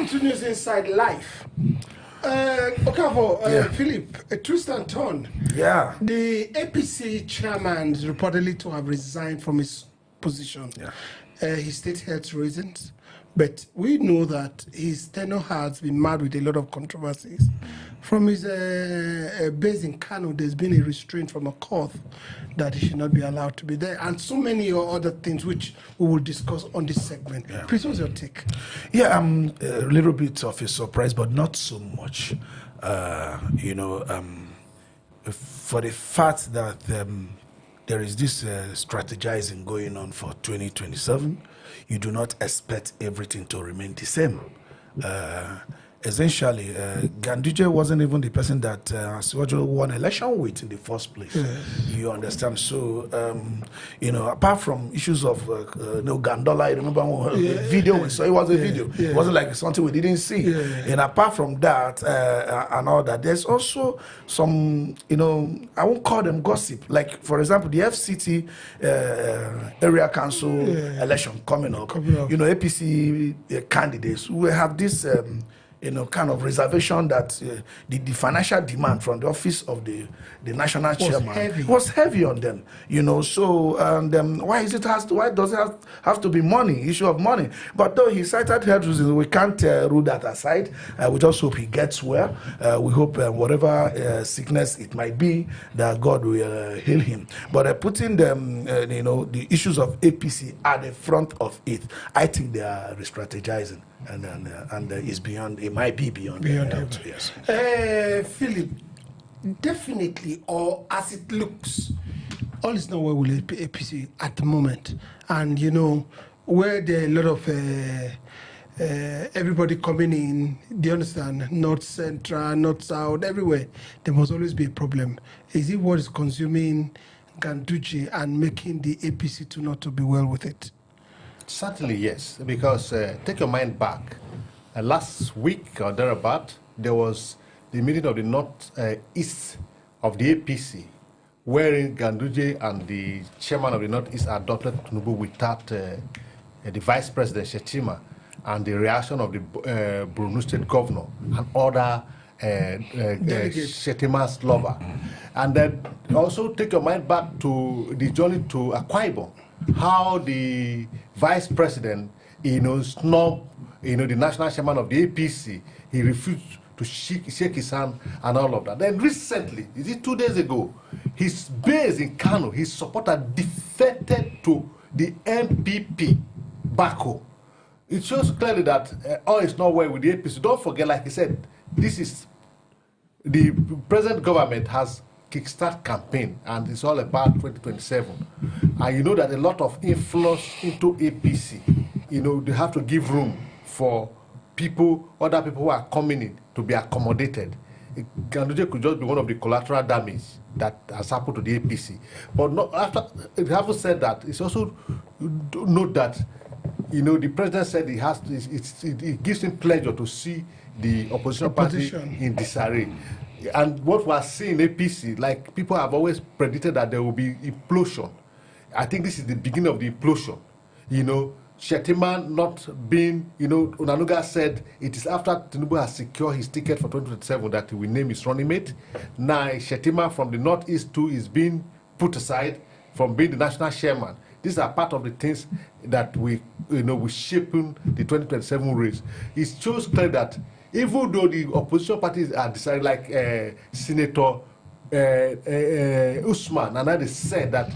continues inside life. Philip, a twist and turn. Yeah. The APC chairman is reportedly to have resigned from his position. Yeah. He stated health reasons, but we know that his tenure has been marred with a lot of controversies. From his base in Kano, there's been a restraint from a court that he should not be allowed to be there, and so many other things which we will discuss on this segment. Yeah. Please, what's your take? Yeah, I'm a little bit of a surprise, but not so much. For the fact that there is this strategizing going on for 2027, you do not expect everything to remain the same. Essentially, Ganduje wasn't even the person that Asiwaju won election with in the first place. You understand? So, apart from issues of Gandola, I remember the video we saw, it was a video. It wasn't like something we didn't see. And apart from that and all that, there's also some, I won't call them gossip. Like, for example, the FCT area council election coming up. APC candidates will have this kind of reservation that the financial demand from the office of the national chairman was heavy on them. So and why does it have to be money, issue of money? But though he cited health reasons, we can't rule that aside. We just hope he gets well. We hope whatever sickness it might be, that God will heal him. But putting them, the issues of APC at the front of it, I think they are restrategizing. And it's beyond. It might be beyond that. Yes. Philip, definitely, or as it looks, all is not well with APC at the moment. And where there are a lot of everybody coming in, do you understand? North Central, North South, everywhere. There must always be a problem. Is it what is consuming Ganduje and making the APC to not to be well with it? Certainly, yes, because take your mind back. Last week or thereabout, there was the meeting of the North-East of the APC, wherein Ganduje and the chairman of the North-East adopted Tinubu without the vice president, Shetima, and the reaction of the Borno State governor and other Shetima's lover. And then also take your mind back to the journey to Akwa Ibom, how the vice president, snubbed, the national chairman of the APC. He refused to shake his hand and all of that. Then recently, is it 2 days ago, his base in Kano, his supporter defected to the MPP back home. It shows clearly that all is not well with the APC. Don't forget, like he said, this is the present government has kickstart campaign, and it's all about 2027. And you know that a lot of influence into APC, they have to give room for other people who are coming in to be accommodated. Ganduje could just be one of the collateral damage that has happened to the APC. But not after, having said that, it's also note that, the president said it gives him pleasure to see the opposition party in disarray. And what we are seeing in APC, like people have always predicted that there will be implosion. I think this is the beginning of the implosion. Shetima not being, Onanuga said it is after Tinubu has secured his ticket for 2027 that he will name his running mate. Now Shetima from the Northeast too is being put aside from being the national chairman. These are part of the things that we shaping the 2027 race. It shows clear that even though the opposition parties are deciding, like Senator Usman, and they said that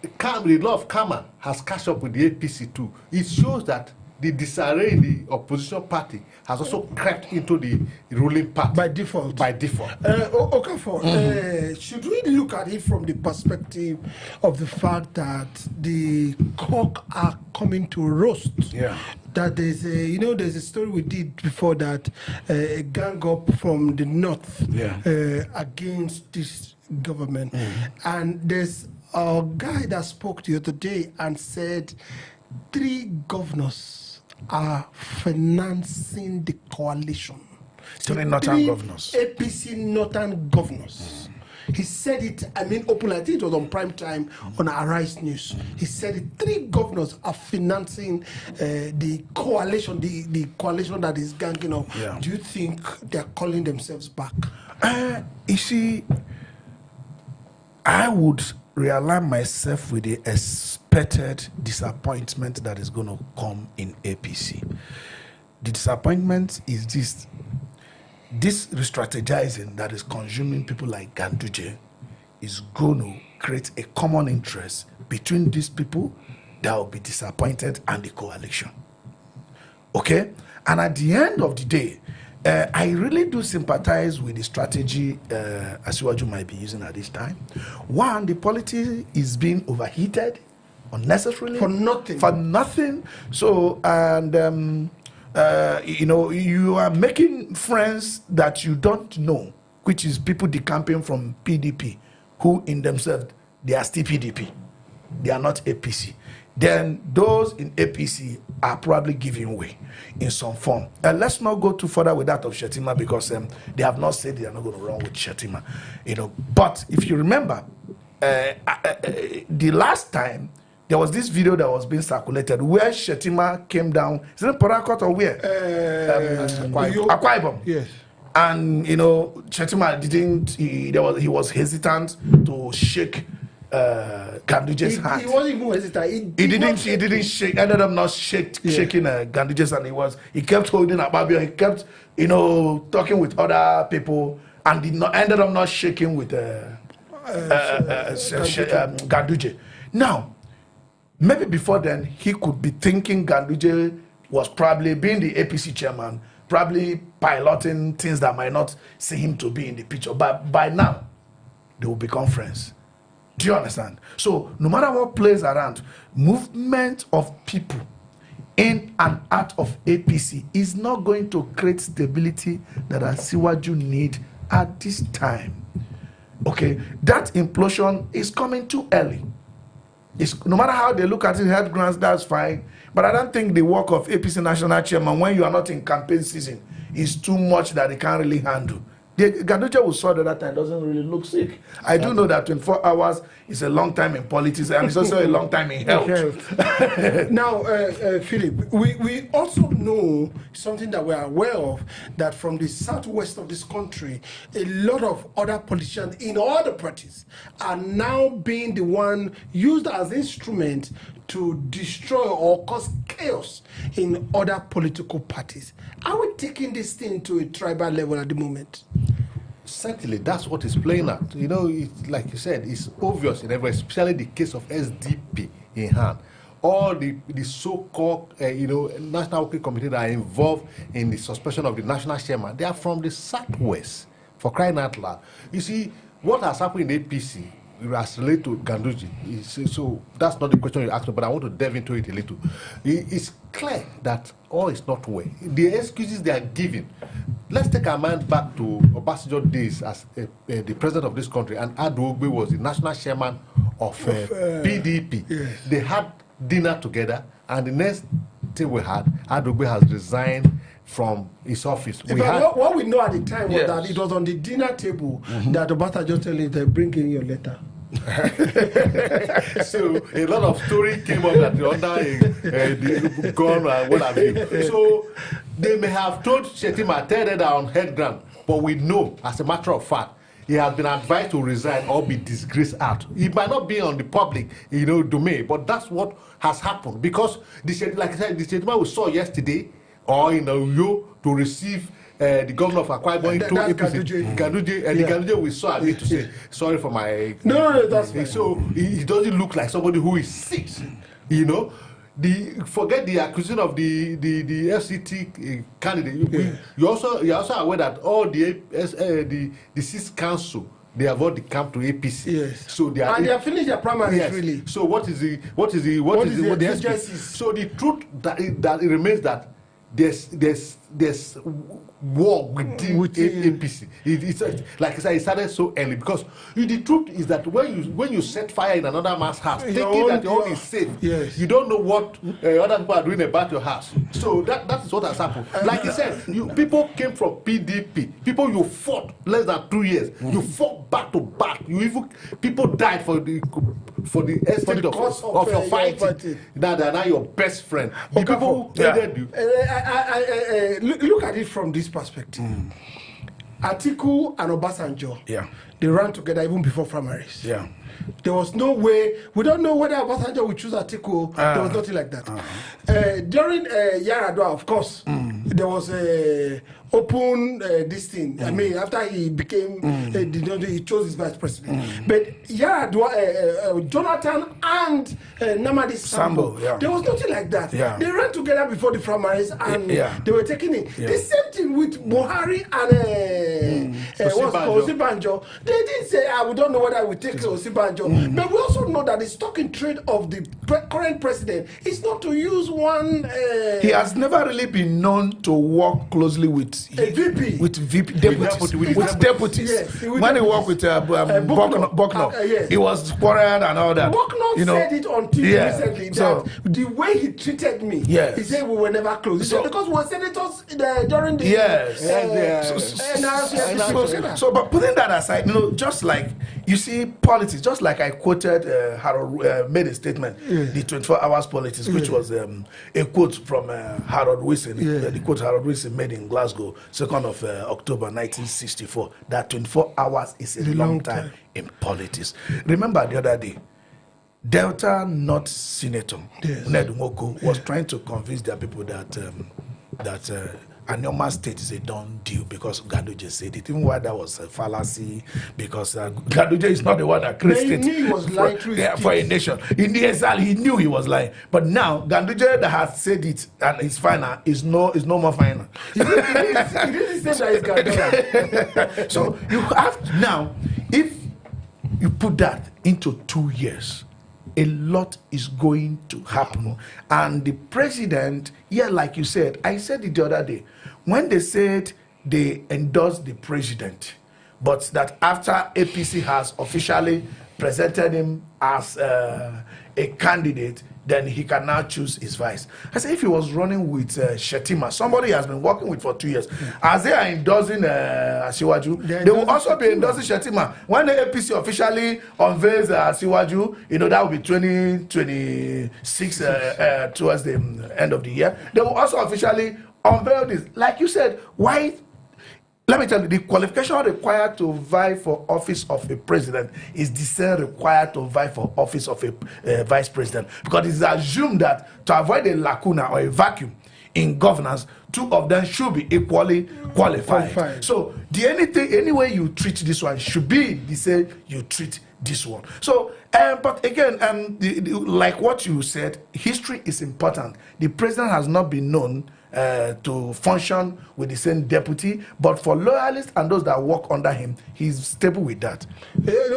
the law of karma has catch up with the APC too. It shows that the disarray in the opposition party has also crept into the ruling party. By default. By default. Should we look at it from the perspective of the fact that the cock are coming to roast? Yeah. That there's a story we did before that a gang up from the north against this government. And there's a guy that spoke the other day and said 3 governors are financing the coalition. So the northern governors. APC northern governors. He said it, I mean, openly. I think it was on prime time on Arise News. He said it. 3 governors are financing the coalition, the coalition that is ganging up. Yeah. Do you think they're calling themselves back? You see, I would realign myself with the expected disappointment that is going to come in APC. The disappointment is this restrategizing that is consuming people like Ganduje is going to create a common interest between these people that will be disappointed and the coalition. Okay? And at the end of the day, I really do sympathize with the strategy Asiwaju might be using at this time. One, the politics is being overheated unnecessarily. For nothing. For nothing. So, and you know, you are making friends that you don't know, which is people decamping from PDP, who in themselves, they are still PDP. They are not APC. Then those in APC are probably giving way in some form. Let's not go too further with that of Shettima, because they have not said they are not going to run with Shettima. You know, but if you remember, the last time, there was this video that was being circulated where Shettima came down. Is it Port Harcourt or where? Akwa Ibom. Yes. And you know, Shettima didn't. He was hesitant to shake Ganduje's hand. He wasn't even hesitant. He didn't shake. Ended up not shaking Ganduje's hand. He kept holding Ababio. He kept, you know, talking with other people, and ended up not shaking with Ganduje. Now, maybe before then, he could be thinking Ganduje was probably being the APC chairman, probably piloting things that might not see him to be in the picture. But by now, they will become friends. Do you understand? So no matter what plays around, movement of people in and out of APC is not going to create stability that Asiwaju need at this time. Okay, that implosion is coming too early. No matter how they look at it, head grants, that's fine. But I don't think the work of APC national chairman, when you are not in campaign season, is too much that they can't really handle. Ganduje was saw that time doesn't really look sick. I do know that 24 hours is a long time in politics, and it's also a long time in health. Now, Philip, we also know something that we are aware of, that from the southwest of this country, a lot of other politicians in all the parties are now being the one used as instrument to destroy or cause chaos in other political parties. Are we taking this thing to a tribal level at the moment? Certainly, that's what is playing out. You know, like you said, it's obvious in every, especially the case of SDP in hand. All the so-called, you know, National Working Committee that are involved in the suspension of the national chairman, they are from the southwest, for crying out loud. You see, what has happened in APC as related to Ganduje, so that's not the question you asked me, but I want to delve into it a little. It's clear that all is not well. The excuses they are giving. Let's take our mind back to Obasanjo days as the president of this country, and Adogbe was the national chairman of PDP. Yes. They had dinner together, and the next thing we had, Adogbe has resigned from his office. What we know at the time was that it was on the dinner table that Obasanjo told him to bring in your letter. So a lot of story came up that you're under the gun and what have you. So they may have told Shettima, tell them on head ground, but we know, as a matter of fact, he has been advised to resign or be disgraced out. It might not be on the public, you know, domain, but that's what has happened, because like I said, the Shettima we saw yesterday, or in Uyo, to receive the governor of Akwa Ibom into APC. Ganduje, and the Ganduje we saw, I mean to say, sorry for my... No, that's fine. So he doesn't look like somebody who is sick, you know. Forget the accusation of the FCT candidate. You're also aware that all the six council, they have all decamped to APC. Yes. So they are finished their primaries, yes. Really. So what is the excuse? So the truth that it remains that there's there's war within APC. It's like I said, it started so early because the truth is that when you set fire in another man's house, thinking that your own is safe, you don't know what other people are doing about your house. So that is what has happened. Like you said, people came from PDP, people you fought less than 2 years, you fought back to back. People died for the extent of your fighting. Now they are now your best friend. The people who hated you. Look at it from this perspective. Atiku and Obasanjo, they ran together even before primaries. There was no way. We don't know whether Obasanjo would choose Atiku. There was nothing like that. During Yaradua, of course, there was a open this thing. I mean, after he became, he chose his vice president. But Yaradua, Jonathan and Namadi Sambo, there was nothing like that. They ran together before the primaries and they were taking it. The same thing with Buhari and Osibanjo. They didn't say, we don't know whether we take Osibanjo. But we also know that the stock in trade of the current president is not to use one. He has never really been known to work closely with VP. With deputies. Yes, when he worked with Bucknor, he was quarreled and all that. Bucknor said it on TV recently that the way he treated me, he said we were never close. So, because we were senators during the So, but putting that aside, just like you see politics, just like I quoted Harold made a statement, the 24 hours politics, which was a quote from Harold Wilson, the quote Harold Wilson made in Glasgow, 2nd of October 1964, that 24 hours is a long time in politics. Remember the other day, Delta North Senator Ned Nwoko was trying to convince their people that Anoma State is a done deal because Ganduje said it. Even why that was a fallacy, because Ganduje is not the one that created it. He was lying for a nation. In the exile, he knew he was lying. But now, Ganduje that has said it and it's final is no more final. He didn't say that it's Ganduje. So you have to, now, if you put that into 2 years, a lot is going to happen. And the president, like you said, I said it the other day, when they said they endorsed the president, but that after APC has officially presented him as a candidate, then he can now choose his vice. I said, if he was running with Shetima, somebody he has been working with for 2 years, as they are endorsing Asiwaju, they will also be endorsing Shetima. When the APC officially unveils Asiwaju, that will be 2026 towards the end of the year. They will also officially unveil this. Like you said, why? Let me tell you, the qualification required to vie for office of a president is the same required to vie for office of a vice president. Because it is assumed that to avoid a lacuna or a vacuum in governance, two of them should be equally qualified. So any way you treat this one should be the same you treat this one. So, but again, like what you said, history is important. The president has not been known to function with the same deputy, but for loyalists and those that work under him, he's stable with that.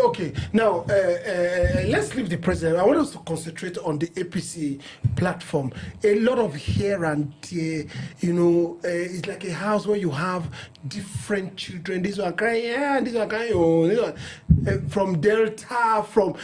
Okay, now let's leave the president. I want us to concentrate on the APC platform. A lot of here and there, it's like a house where you have different children. This one crying, this one crying, this one from Delta, from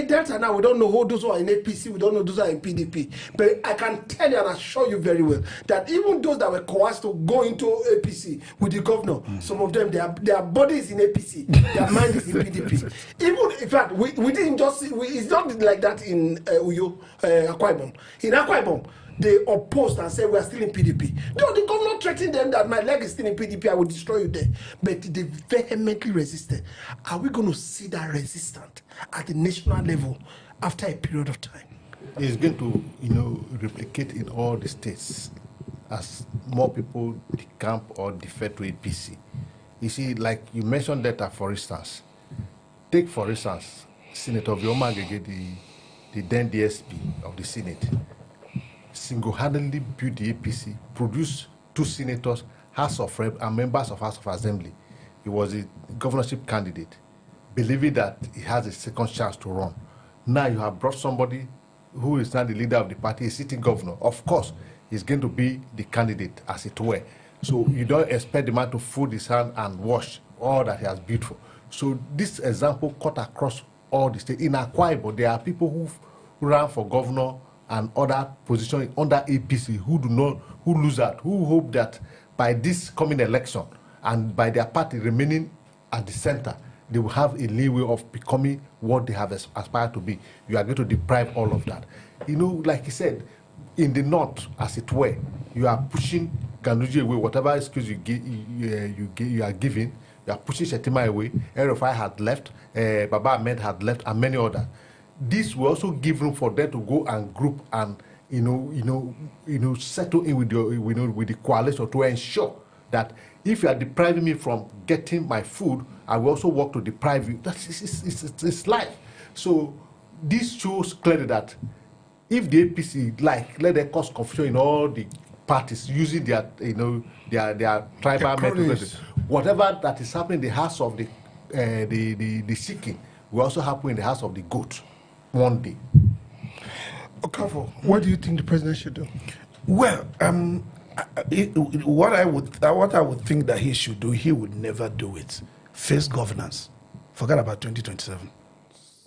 Delta. Now we don't know who those who are in APC, we don't know those who are in PDP. But I can tell you and assure you very well that even those that were coerced to go into APC with the governor, some of them, their body is in APC, their mind is in PDP. Even, in fact, we didn't just see, it's not like that in Uyo, Akwa Ibom. In Akwa Ibom, they opposed and said we are still in PDP. No, the governor threatened them that my leg is still in PDP, I will destroy you there. But they vehemently resisted. Are we going to see that resistance at the national level after a period of time? It's going to, replicate in all the states as more people decamp or defer to APC. You see, like you mentioned data, for instance. Take, for instance, Senator Vioma Agege, the then DSP of the Senate, single-handedly built the APC, produced 2 senators, House of Rep, and members of House of Assembly. He was a governorship candidate, believing that he has a second chance to run. Now you have brought somebody who is now the leader of the party, a sitting governor. Of course, he's going to be the candidate, as it were. So you don't expect the man to fold his hand and wash all that he has built for. So this example cut across all the states. In Akwa Ibom, there are people who ran for governor and other positions under APC who lose that, who hope that by this coming election and by their party remaining at the center, they will have a leeway of becoming what they have aspired to be. You are going to deprive all of that. You know, like he said, in the north, as it were, you are pushing Ganduje away. Whatever excuse you are giving, you are pushing Shetima away. Erufai had left, Baba Ahmed had left, and many others. This will also give room for them to go and group and settle in with with the coalition to ensure that if you are depriving me from getting my food, I will also work to deprive you. It's life. So this shows clearly that if the APC let them cause confusion in all the parties using their tribal methods, whatever that is happening in the house of the seeking will also happen in the house of the goat one day. Okafo, what do you think the president should do? Well, what I would think that he should do, he would never do it. Face governance. Forget about 2027.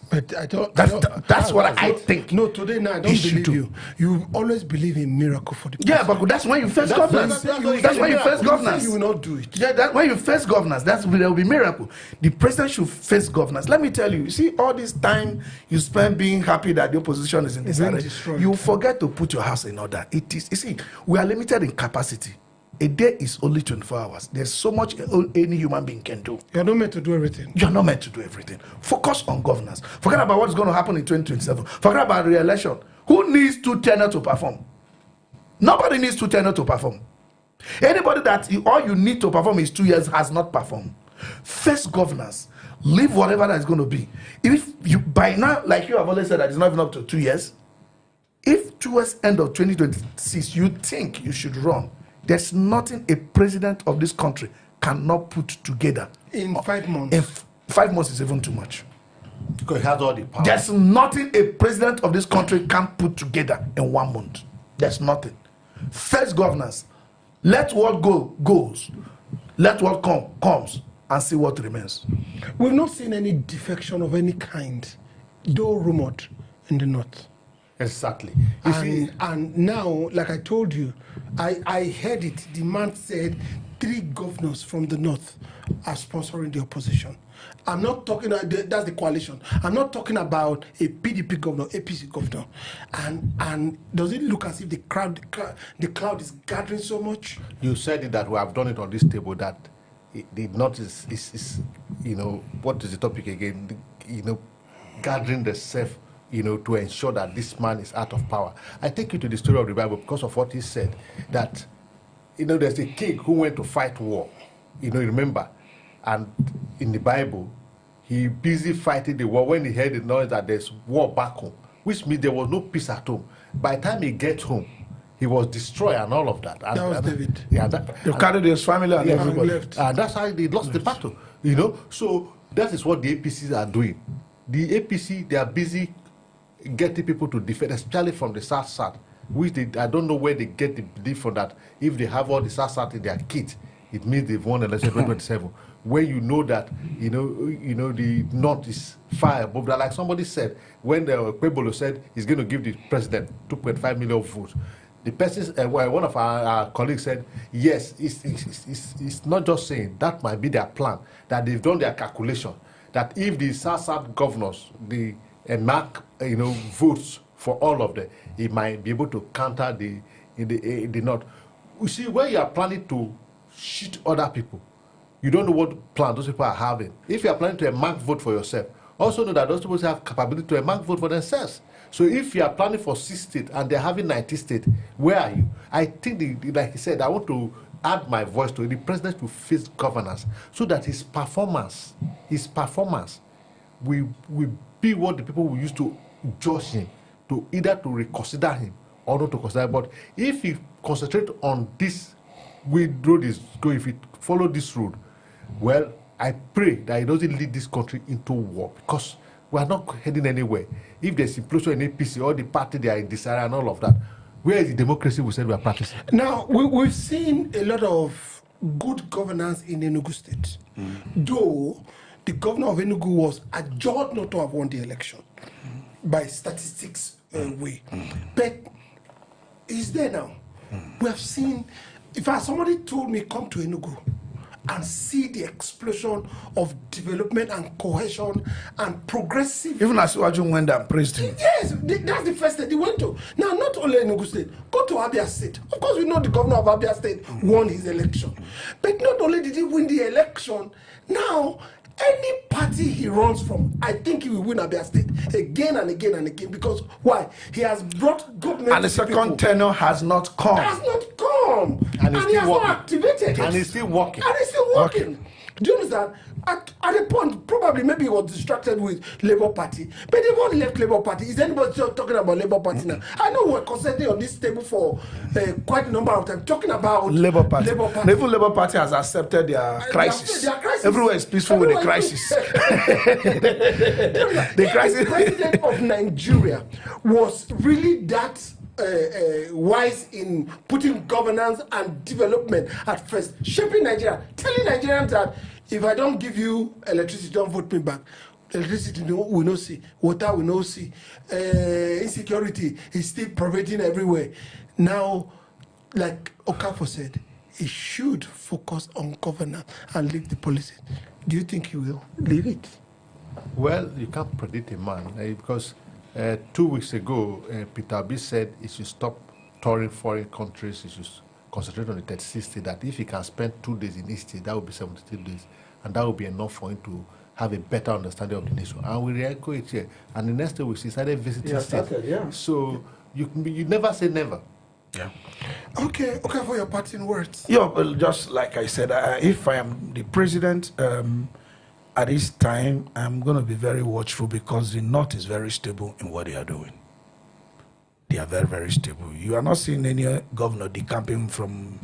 But I don't. That's what I think. No, today now I don't believe you. You always believe in miracle for the person. Yeah, but that's when you face governance. That's when you face governance. You will not do it. Yeah, that's when you face governance. There will be miracle. The president should face governance. Let me tell you. You see, all this time you spend being happy that the opposition is in disarray, you forget to put your house in order. It is. You see, we are limited in capacity. A day is only 24 hours. There's so much any human being can do. You're not meant to do everything. You're not meant to do everything. Focus on governance. Forget about what's going to happen in 2027. Forget about re-election. Who needs 2 tenures to perform? Nobody needs 2 tenures to perform. Anybody all you need to perform is 2 years has not performed. Face governance. Leave whatever that is going to be. If you, by now, like you have always said, that it's not even up to 2 years. If towards end of 2026 you think you should run, there's nothing a president of this country cannot put together in 5 months. In 5 months is even too much. Because he has all the power. There's nothing a president of this country can put together in 1 month. There's nothing. First governance. Let what goes. Let what comes and see what remains. We've not seen any defection of any kind, though rumored in the north. Exactly. And now, like I told you, I heard it. The man said 3 governors from the north are sponsoring the opposition. I'm not talking about that's the coalition. I'm not talking about a PDP governor, APC governor. And does it look as if the cloud is gathering so much? You said it that we have done it on this table that the north is what is the topic again? Gathering the self. To ensure that this man is out of power. I take you to the story of the Bible because of what he said, that, there's a king who went to fight war, remember, and in the Bible, he busy fighting the war when he heard the noise that there's war back home, which means there was no peace at home. By the time he gets home, he was destroyed and all of that. That was David. Yeah, they carried his family and everybody. Left. And that's how they lost the battle, So that is what the APCs are doing. The APC, they are busy getting people to defend, especially from the South, which I don't know where they get the belief from that. If they have all the South in their kit, it means they've won election 2027. Where that the North is far above that. Like somebody said, when Kwebolo said he's going to give the president 2.5 million votes, the person, one of our colleagues said, yes, it's not just saying that might be their plan, that they've done their calculation, that if the South governors, mark votes for all of them, he might be able to counter the North. You see, when you are planning to shoot other people, you don't know what plan those people are having. If you are planning to mark vote for yourself, also know that those people have capability to mark vote for themselves. So if you are planning for 6 states and they're having 90 states, where are you? I think, like he said, I want to add my voice to it. The president will face governance so that his performance will be what the people will use to judge him, to either to reconsider him or not to consider. But if he concentrate on this road is going, if he follow this road, well, I pray that he doesn't lead this country into war, because we are not heading anywhere. If there's implosion in APC or the party they are in disarray and all of that, Where is the democracy we said we are practicing? Now, we've seen a lot of good governance in Enugu State, though the governor of Enugu was adjured not to have won the election by statistics way. But he's there now. We have seen, if somebody told me, come to Enugu and see the explosion of development and cohesion and progressive. Even as Wajun went and praised him. Yes, that's the first state he went to. Now, not only Enugu State, go to Abia State. Of course, we know the governor of Abia State won his election. But not only did he win the election, now, any party he runs from, I think he will win Abia State again and again and again. Because why? He has brought government. And the second tenure has not come. Has not come. And he has not activated it. And he's still working. And it's still working. Do you understand? At a point, probably maybe he was distracted with Labour Party. But they've all left Labour Party. Is anybody still talking about Labour Party now? I know we're constantly on this table for quite a number of times, talking about Labour Party. Labour Party. Even Labour Party has accepted their crisis. Their crisis. Everywhere is peaceful with the crisis. The crisis. The president of Nigeria was really that wise in putting governance and development at first, shaping Nigeria, telling Nigerians that if I don't give you electricity, don't vote me back. Electricity we no see, water we no see, insecurity is still pervading everywhere. Now, like Okafor said, he should focus on governance and leave the policy. Do you think he will leave it? Well, you can't predict a man because 2 weeks ago, Peter Obi said he should stop touring foreign countries. He should concentrate on the 36 states. That if he can spend 2 days in each state, that would be 72 days, and that would be enough for him to have a better understanding of the nation. And we re-echo it here. And the next 2 weeks, he started visiting states. So you never say never. Yeah. Okay, for your parting words. Yeah, well, just like I said, if I am the president, at this time, I'm going to be very watchful because the North is very stable in what they are doing. They are very, very stable. You are not seeing any governor decamping from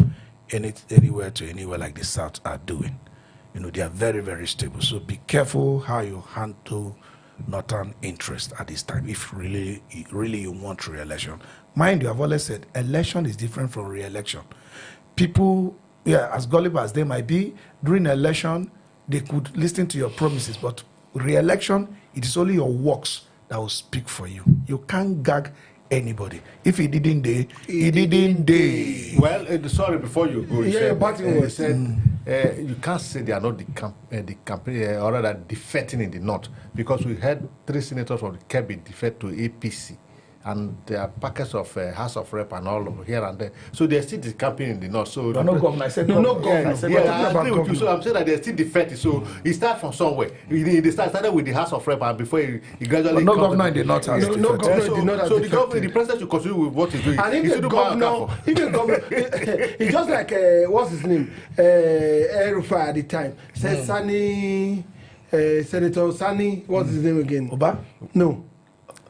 anywhere to anywhere like the South are doing. You know, they are very, very stable. So be careful how you handle Northern interest at this time, if really you want re-election. Mind you, I've always said, election is different from re-election. People, as gullible as they might be, during election, they could listen to your promises, but re-election, it is only your works that will speak for you. You can't gag anybody. If he didn't day, he didn't day. Well, sorry, before you go, you said you can't say they are not the campaign, or rather defecting in the North, because we had 3 senators from the Kebbi defect to APC. And there are packets of House of Rep and all over here and there. So they're still campaigning in the North. So no governor. I said no governor. I agree with you. So I'm saying that they're still defective. So he started from somewhere. He started with the House of Rep and before he gradually. But no governor in the North has no governor in the North has defected. So the president should continue with what he's doing. And even governor, it's just like what's his name? El-Rufai at the time. Said Sani, Senator Sani. What's his name again? Oba? No.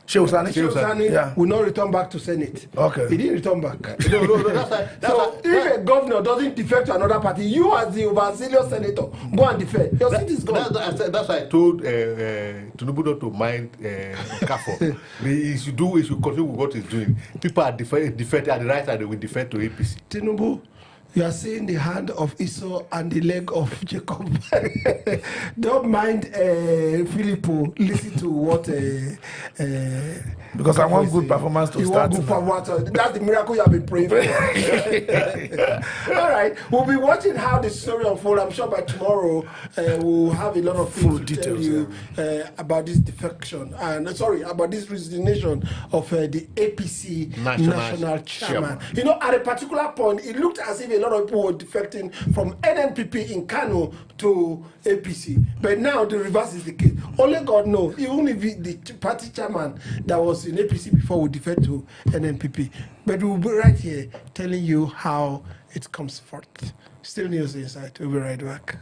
Shehu Sani will not return back to Senate. Okay. He didn't return back. So if a governor doesn't defect to another party, you as the overzealous senator, go and defend. Your seat is gone. That's why I told Tinubu not to mind Okafor. He should continue with what he's doing. People are defected at the right side, they will defect to APC. Tinubu, you are seeing the hand of Esau and the leg of Jacob. Don't mind Filippo. Listen to what. Because I want good performance to start. That's the miracle you have been praying for. All right. We'll be watching how the story unfolds. I'm sure by tomorrow we'll have a lot of things to tell you about this defection. And about this resignation of the APC national chairman. You know, at a particular point, it looked as if a lot of people were defecting from NNPP in Kano to APC. But now the reverse is the case. Only God knows. Even if the party chairman that was in APC before would defect to NNPP. But we'll be right here telling you how it comes forth. Still News Insight. We'll be right back.